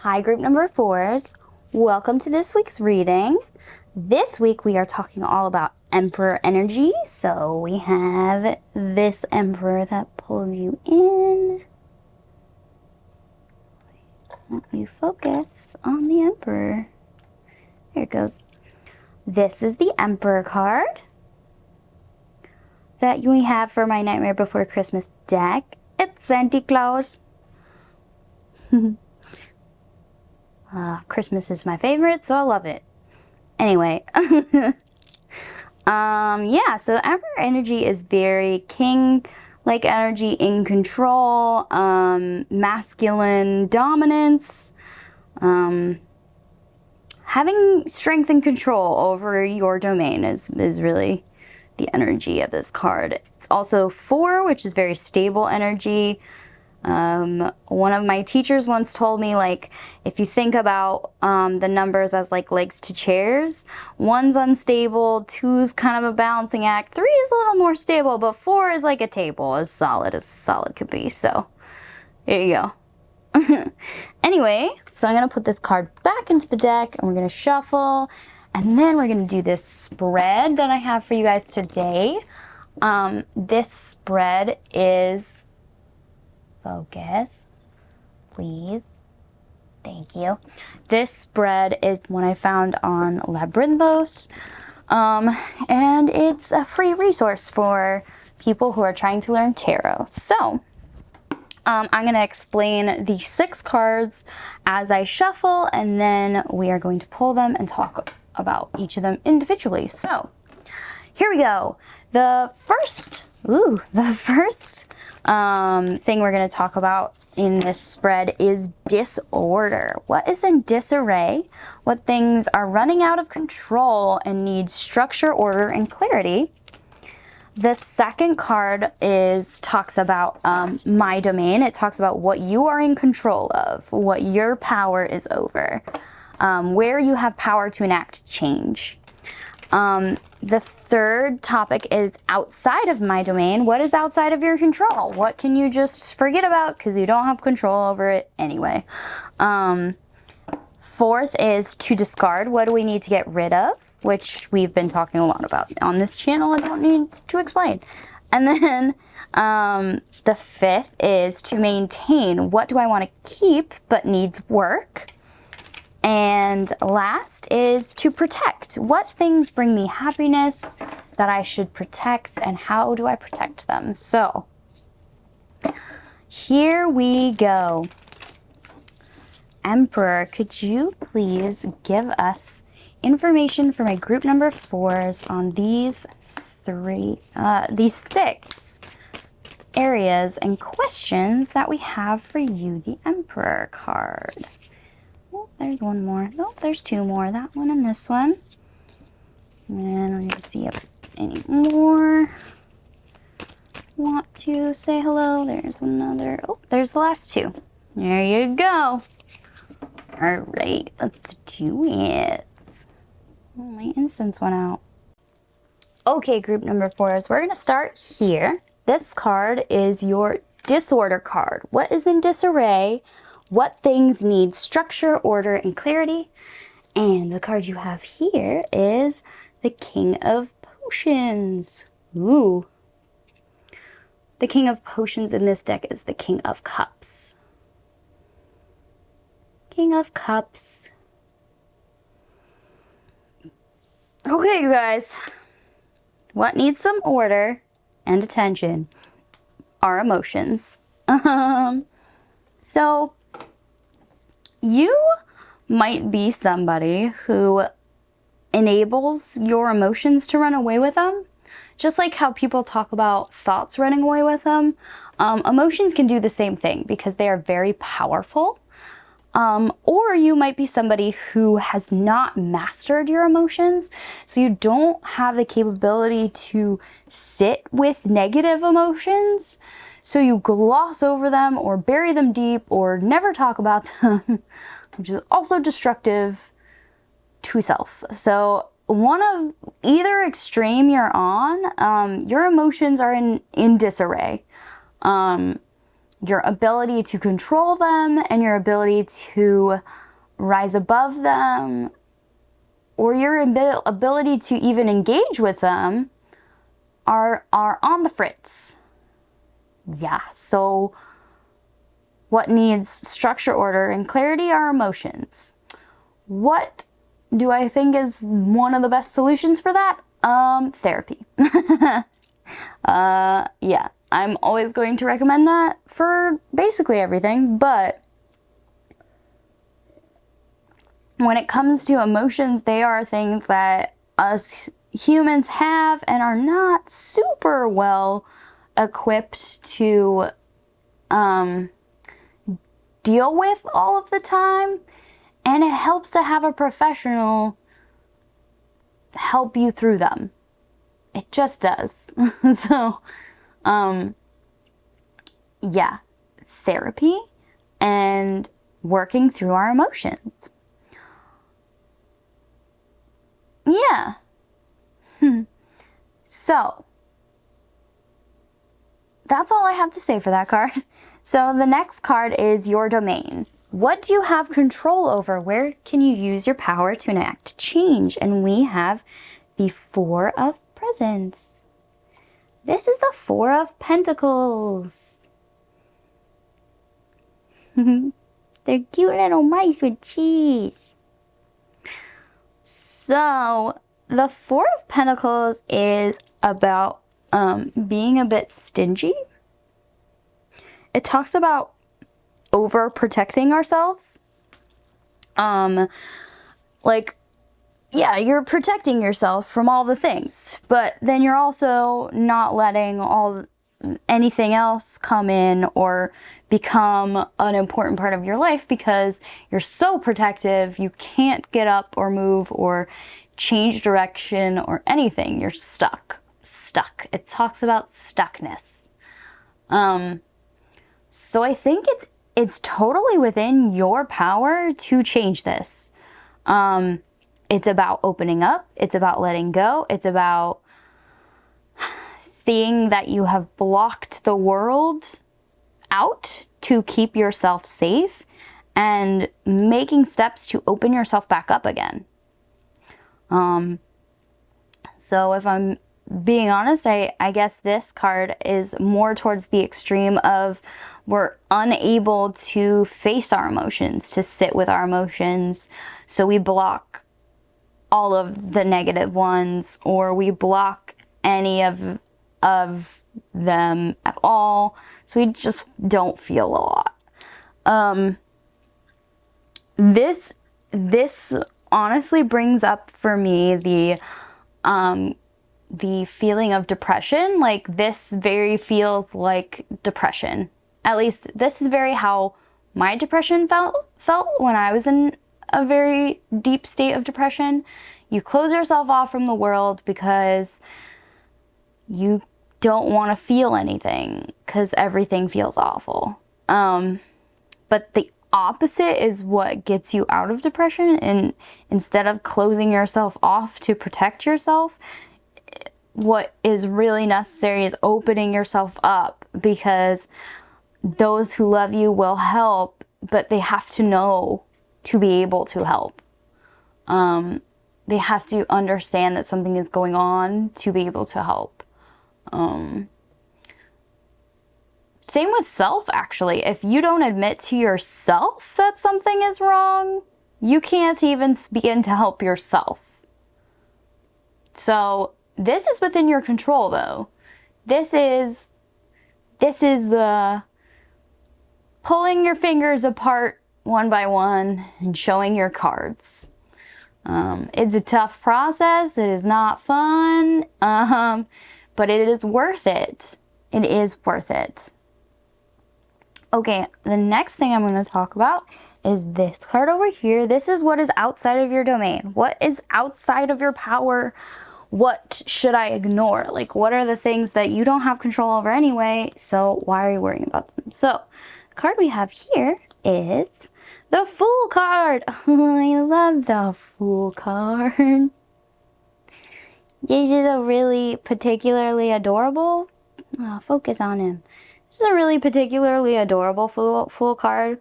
Hi, group number 4s. Welcome to this week's reading. This week we are talking all about Emperor energy. So we have this Emperor that pulls you in. Let me focus on the Emperor. There it goes. This is the Emperor card that we have for my Nightmare Before Christmas deck. It's Santa Claus. Christmas is my favorite, so I love it. Anyway, yeah, so Emperor energy is very king-like energy, in control, masculine dominance, having strength and control over your domain is really the energy of this card. It's also 4, which is very stable energy. One of my teachers once told me, like, if you think about the numbers as like legs to chairs, 1's unstable, 2's kind of a balancing act, 3 is a little more stable, but 4 is like a table, as solid could be. So there you go. Anyway, so I'm gonna put this card back into the deck and we're gonna shuffle, and then we're gonna do this spread that I have for you guys today. This spread is, focus, please. Thank you. This spread is one I found on Labyrinthos, and it's a free resource for people who are trying to learn tarot. So, I'm going to explain the 6 cards as I shuffle, and then we are going to pull them and talk about each of them individually. So, here we go. The first thing we're going to talk about in this spread is disorder. What is in disarray? What things are running out of control and need structure, order, and clarity? The second card talks about my domain. It talks about what you are in control of, what your power is over, where you have power to enact change. The third topic is outside of my domain. What is outside of your control? What can you just forget about because you don't have control over it anyway? Fourth is to discard. What do we need to get rid of? Which we've been talking a lot about on this channel. I don't need to explain. And then the fifth is to maintain. What do I want to keep but needs work? And last is to protect. What things bring me happiness that I should protect, and how do I protect them? So, here we go. Emperor, could you please give us information for my group number 4s on these 6 areas and questions that we have for you, the Emperor card? Oh, there's one more. No, there's 2 more. That one and this one. And I'm going to see if any more want to say hello. There's another. Oh, there's the last 2. There you go. All right, let's do it. Oh, my incense went out. Okay, group number 4s. We're going to start here. This card is your disorder card. What is in disarray? What things need structure, order, and clarity? And the card you have here is the King of Potions. Ooh. The King of Potions in this deck is the King of Cups. King of Cups. Okay, you guys. What needs some order and attention? Our emotions. So, you might be somebody who enables your emotions to run away with them. Just like how people talk about thoughts running away with them, emotions can do the same thing because they are very powerful. Or you might be somebody who has not mastered your emotions, so you don't have the capability to sit with negative emotions. So you gloss over them or bury them deep or never talk about them, which is also destructive to self. So one of either extreme you're on, your emotions are in disarray. your ability to control them and your ability to rise above them, or your ability to even engage with them are on the fritz. Yeah, so what needs structure, order, and clarity are emotions. What do I think is one of the best solutions for that? Therapy. Yeah, I'm always going to recommend that for basically everything, but when it comes to emotions, they are things that us humans have and are not super well equipped to deal with all of the time, and it helps to have a professional help you through them. It just does. So, yeah, therapy and working through our emotions. Yeah. So, that's all I have to say for that card. So the next card is your domain. What do you have control over? Where can you use your power to enact change? And we have the Four of Presents. This is the Four of Pentacles. They're cute little mice with cheese. So the Four of Pentacles is about being a bit stingy. It talks about overprotecting ourselves. Like, yeah, you're protecting yourself from all the things, but then you're also not letting anything else come in or become an important part of your life because you're so protective, you can't get up or move or change direction or anything. You're stuck. It talks about stuckness. So I think it's totally within your power to change this. It's about opening up. It's about letting go. It's about seeing that you have blocked the world out to keep yourself safe and making steps to open yourself back up again. So if I'm being honest, I guess this card is more towards the extreme of we're unable to face our emotions, to sit with our emotions. So we block all of the negative ones, or we block any of them at all. So we just don't feel a lot. This honestly brings up for me the feeling of depression. Like, this very feels like depression. At least this is very how my depression felt when I was in a very deep state of depression. You close yourself off from the world because you don't want to feel anything because everything feels awful. But the opposite is what gets you out of depression, and instead of closing yourself off to protect yourself, what is really necessary is opening yourself up, because those who love you will help, but they have to know to be able to help. They have to understand that something is going on to be able to help. Same with self, actually. If you don't admit to yourself that something is wrong, you can't even begin to help yourself. So this is within your control, though. This is the pulling your fingers apart one by one and showing your cards. It's a tough process. It is not fun, but it is worth it. It is worth it. Okay, the next thing I'm going to talk about is this card over here. This is what is outside of your domain. What is outside of your power? What should I ignore? Like, what are the things that you don't have control over anyway? So why are you worrying about them? So the card we have here is the Fool card. Oh, I love the Fool card. This is a really particularly adorable. Oh, focus on him. This is a really particularly adorable fool card.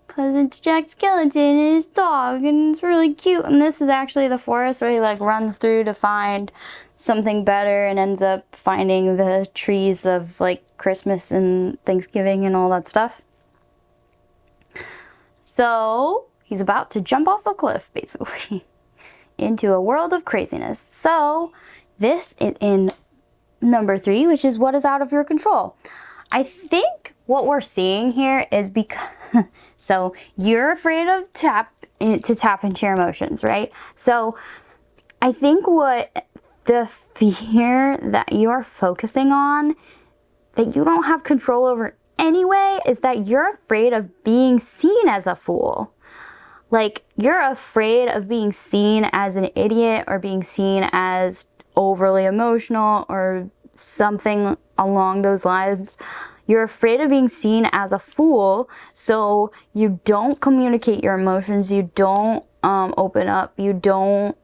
Because it's Jack Skellington and his dog, and it's really cute. And this is actually the forest where he like runs through to find something better and ends up finding the trees of like Christmas and Thanksgiving and all that stuff. So he's about to jump off a cliff, basically, into a world of craziness. So this is in number 3, which is what is out of your control. I think what we're seeing here is because, so you're afraid of tap into your emotions, right? So I think what the fear that you're focusing on that you don't have control over anyway is that you're afraid of being seen as a fool. Like, you're afraid of being seen as an idiot or being seen as overly emotional or something along those lines. You're afraid of being seen as a fool, so you don't communicate your emotions, you don't open up, you don't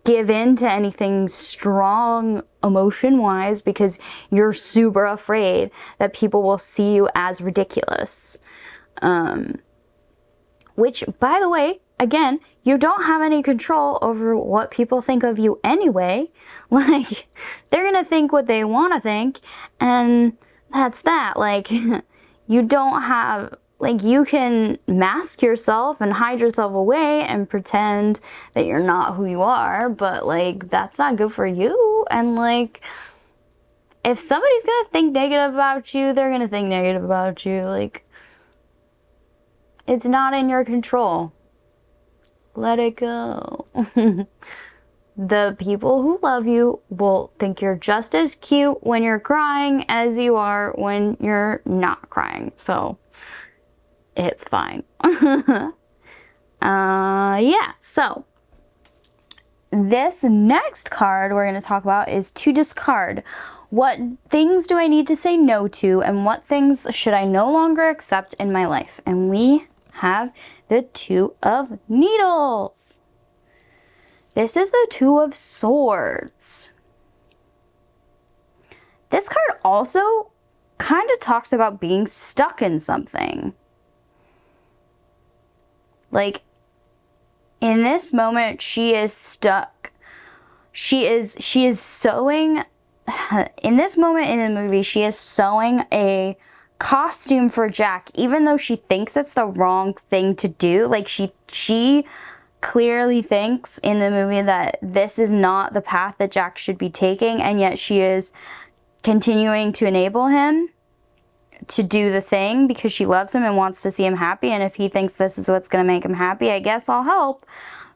give in to anything strong emotion-wise because you're super afraid that people will see you as ridiculous. Which, by the way, again, you don't have any control over what people think of you anyway. Like, they're gonna think what they want to think, and that's that. Like, you don't have, like, you can mask yourself and hide yourself away and pretend that you're not who you are, but, like, that's not good for you. And, like, if somebody's gonna think negative about you, they're gonna think negative about you. Like, it's not in your control. Let it go. The people who love you will think you're just as cute when you're crying as you are when you're not crying. So, it's fine. Yeah, so this next card we're going to talk about is to discard. What things do I need to say no to, and what things should I no longer accept in my life? And we have the Two of Needles. This is the Two of Swords. This card also kind of talks about being stuck in something. Like, in this moment, she is stuck. She is sewing, in this moment in the movie, she is sewing a costume for Jack, even though she thinks it's the wrong thing to do. Like, she clearly thinks in the movie that this is not the path that Jack should be taking, and yet she is continuing to enable him to do the thing because she loves him and wants to see him happy, and if he thinks this is what's going to make him happy, I guess I'll help.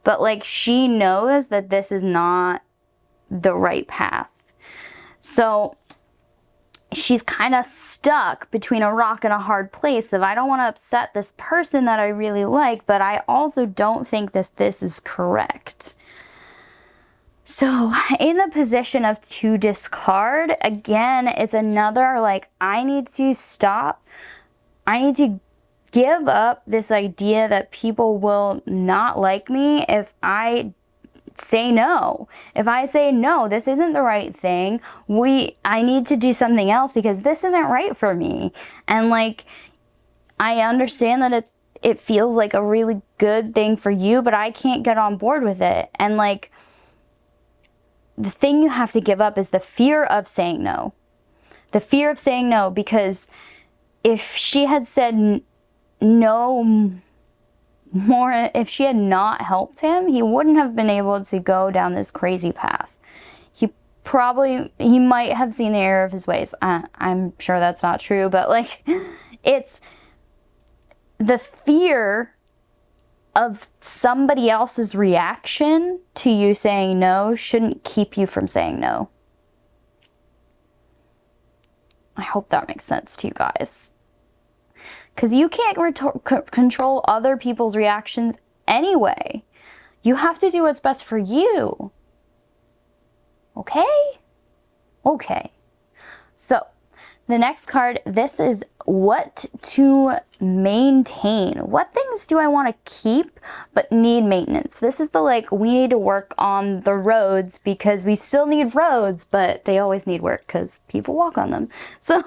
But, like, she knows that this is not the right path. So she's kind of stuck between a rock and a hard place of, I don't want to upset this person that I really like, but I also don't think this is correct. So in the position of to discard, again, it's another, like, I need to stop. I need to give up this idea that people will not like me if I say no. If I say no, this isn't the right thing. I need to do something else because this isn't right for me. And, like, I understand that it feels like a really good thing for you, but I can't get on board with it. And, like, the thing you have to give up is the fear of saying no. The fear of saying no, because if she had said no more, if she had not helped him, he wouldn't have been able to go down this crazy path. He might have seen the error of his ways. I'm sure that's not true, but, like, it's the fear of somebody else's reaction to you saying no shouldn't keep you from saying no. I hope that makes sense to you guys. Because you can't control other people's reactions anyway. You have to do what's best for you. Okay? Okay. So, the next card, this is what to maintain. What things do I want to keep but need maintenance? This is the like, we need to work on the roads because we still need roads, but they always need work because people walk on them. So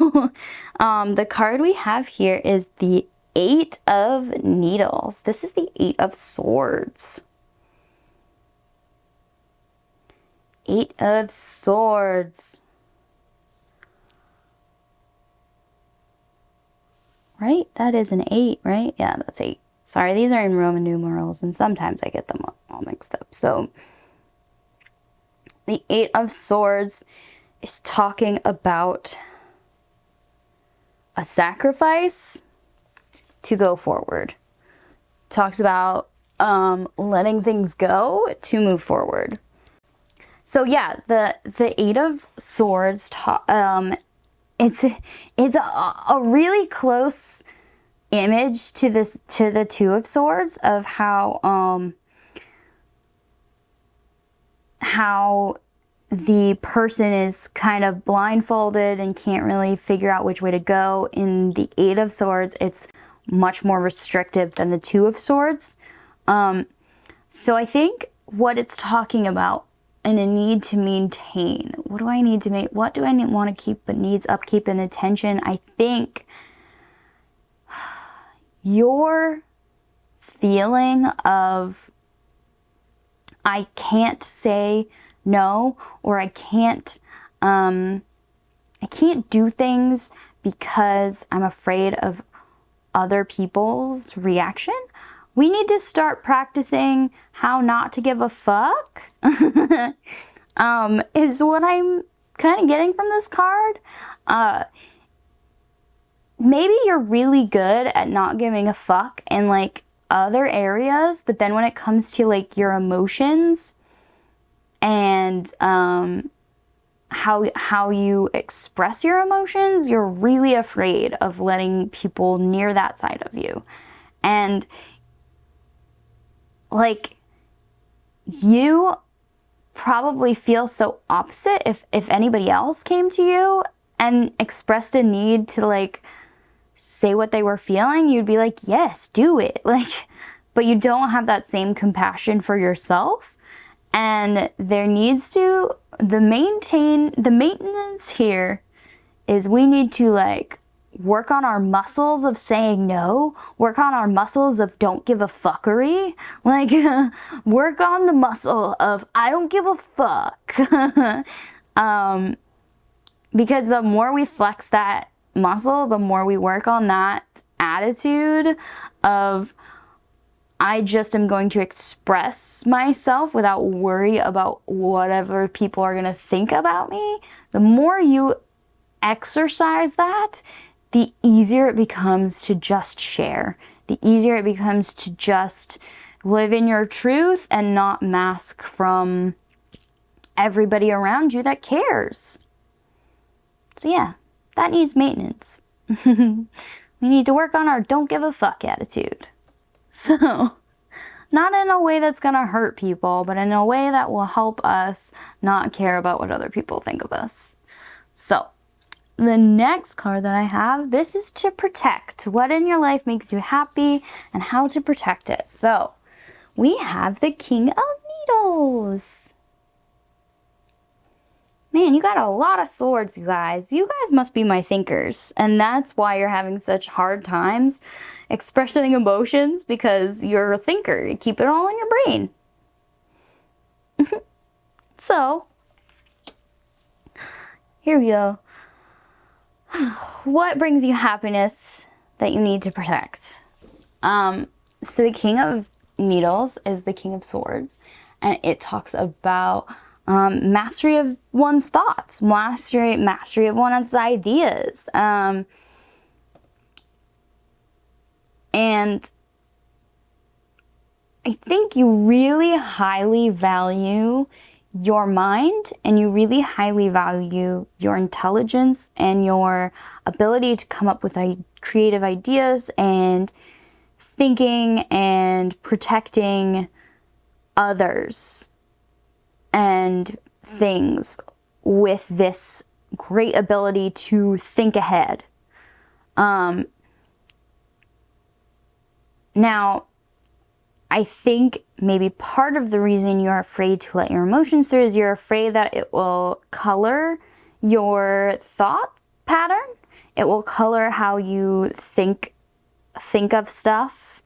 the card we have here is the 8 of Needles. This is the 8 of Swords. 8 of Swords. Right? That is an 8, right? Yeah, that's 8. Sorry, these are in Roman numerals, and sometimes I get them all mixed up. So, the 8 of Swords is talking about a sacrifice to go forward. Talks about letting things go to move forward. So yeah, the 8 of Swords, it's a really close image to the 2 of Swords of how the person is kind of blindfolded and can't really figure out which way to go. In the 8 of Swords, it's much more restrictive than the 2 of Swords. So I think what it's talking about and a need to maintain. What do I need to make? What do I want to keep but needs upkeep and attention? I think your feeling of I can't say no, or I can't do things because I'm afraid of other people's reaction. We need to start practicing how not to give a fuck, is what I'm kind of getting from this card. Maybe you're really good at not giving a fuck in like other areas, but then when it comes to like your emotions and how you express your emotions, you're really afraid of letting people near that side of you. And like, you probably feel so opposite if anybody else came to you and expressed a need to like say what they were feeling, you'd be like, yes, do it. Like, but you don't have that same compassion for yourself. And there needs to, the maintenance here is we need to like work on our muscles of saying no, work on our muscles of don't give a fuckery, like work on the muscle of I don't give a fuck. Because the more we flex that muscle, the more we work on that attitude of I just am going to express myself without worry about whatever people are going to think about me. The more you exercise that, the easier it becomes to just share. The easier it becomes to just live in your truth and not mask from everybody around you that cares. So yeah, that needs maintenance. We need to work on our don't give a fuck attitude. So, not in a way that's gonna hurt people, but in a way that will help us not care about what other people think of us. So, the next card that I have, this is to protect. What in your life makes you happy and how to protect it. So, we have the King of Needles. Man, you got a lot of swords, you guys. You guys must be my thinkers. And that's why you're having such hard times expressing emotions, because you're a thinker. You keep it all in your brain. So, here we go. What brings you happiness that you need to protect? So the King of Needles is the King of Swords, and it talks about mastery of one's thoughts, mastery of one's ideas, and I think you really highly value your mind, and you really highly value your intelligence and your ability to come up with creative ideas and thinking and protecting others and things with this great ability to think ahead. Now, I think maybe part of the reason you're afraid to let your emotions through is you're afraid that it will color your thought pattern. It will color how you think of stuff,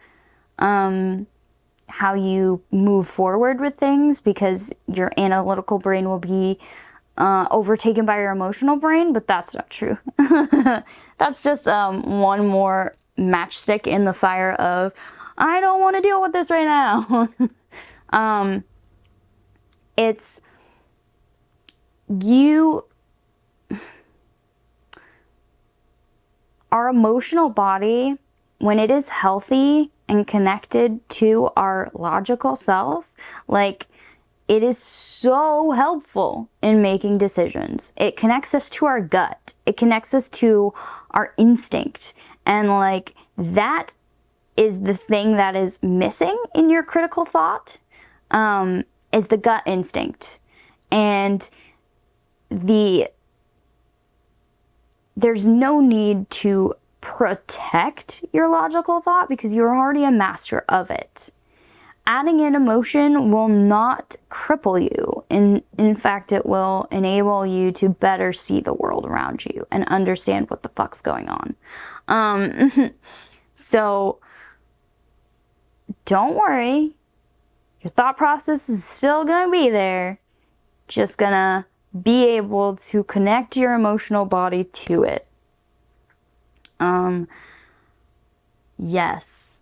how you move forward with things, because your analytical brain will be overtaken by your emotional brain, but that's not true. That's just one more matchstick in the fire of, I don't want to deal with this right now. It's you, our emotional body, when it is healthy and connected to our logical self, like, it is so helpful in making decisions. It connects us to our gut. It connects us to our instinct. And like, that is the thing that is missing in your critical thought, is the gut instinct. And there's no need to protect your logical thought because you're already a master of it. Adding in emotion will not cripple you. In fact, it will enable you to better see the world around you and understand what the fuck's going on. So don't worry. Your thought process is still going to be there. Just going to be able to connect your emotional body to it. Yes.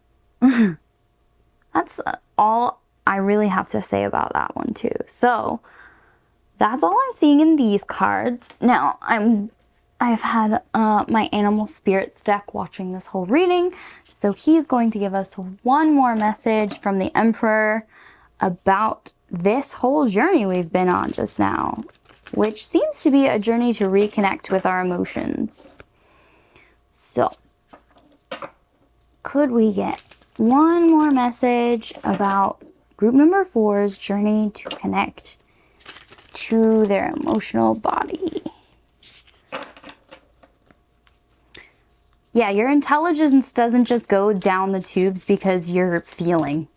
That's all I really have to say about that one too. So that's all I'm seeing in these cards. Now I've had my animal spirits deck watching this whole reading, so he's going to give us one more message from the Emperor about this whole journey we've been on just now, which seems to be a journey to reconnect with our emotions. So could we get one more message about group number 4's journey to connect to their emotional body? Yeah, your intelligence doesn't just go down the tubes because you're feeling.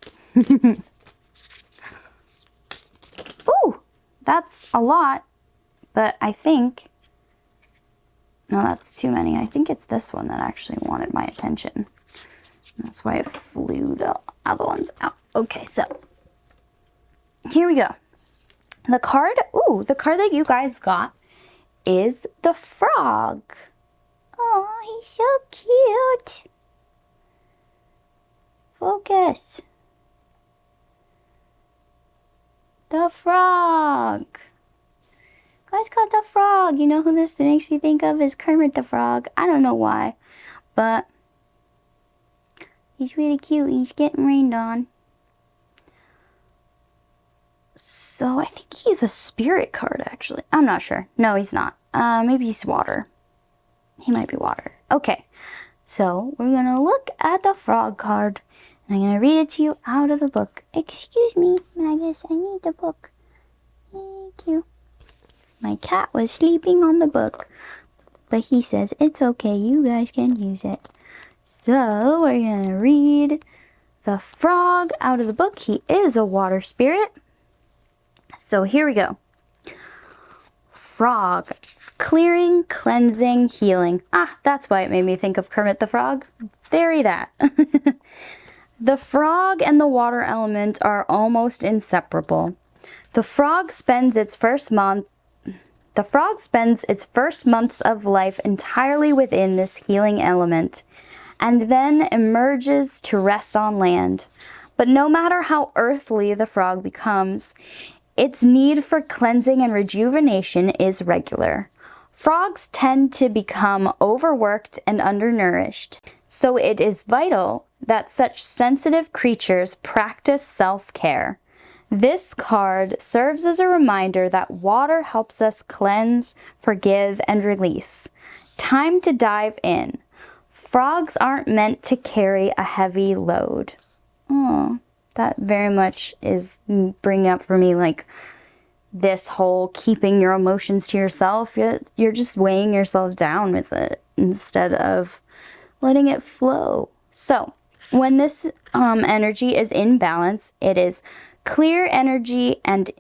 Ooh, that's a lot, but I think, no, that's too many. I think it's this one that actually wanted my attention. That's why I flew the other ones out. Okay, so here we go. The card that you guys got is the frog. Oh, he's so cute. Focus. The frog. Guys got the frog. You know who this makes me think of is Kermit the Frog. I don't know why, but he's really cute. He's getting rained on. So I think he's a spirit card, actually. I'm not sure. No, he's not. Maybe he's water. He might be water. Okay. So we're going to look at the frog card. And I'm going to read it to you out of the book. Excuse me, Magus. I need the book. Thank you. My cat was sleeping on the book. But he says, it's okay. You guys can use it. So we're going to read the frog out of the book. He is a water spirit. So here we go. Frog. Clearing, cleansing, healing. Ah, that's why it made me think of Kermit the Frog. Very that. The frog and the water element are almost inseparable. The frog spends its first months of life entirely within this healing element, and then emerges to rest on land. But no matter how earthly the frog becomes, its need for cleansing and rejuvenation is regular. Frogs tend to become overworked and undernourished, so it is vital that such sensitive creatures practice self-care. This card serves as a reminder that water helps us cleanse, forgive, and release. Time to dive in. Frogs aren't meant to carry a heavy load. Oh, that very much is bringing up for me like this whole keeping your emotions to yourself. You're just weighing yourself down with it instead of letting it flow. So when this energy is in balance, it is clear energy and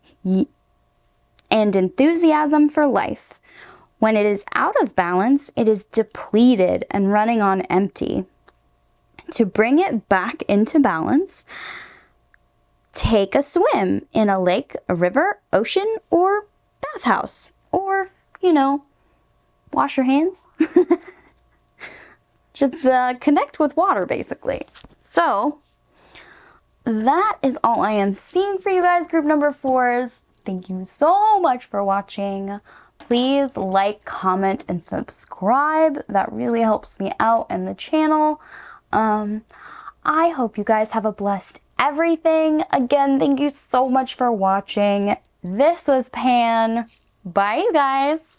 enthusiasm for life. When it is out of balance, it is depleted and running on empty. To bring it back into balance, take a swim in a lake, a river, ocean, or bathhouse. Or, you know, wash your hands. Just connect with water, basically. So, that is all I am seeing for you guys, group number 4s. Thank you so much for watching. Please like, comment, and subscribe. That really helps me out and the channel. I hope you guys have a blessed everything. Again, thank you so much for watching. This was Pan. Bye, you guys.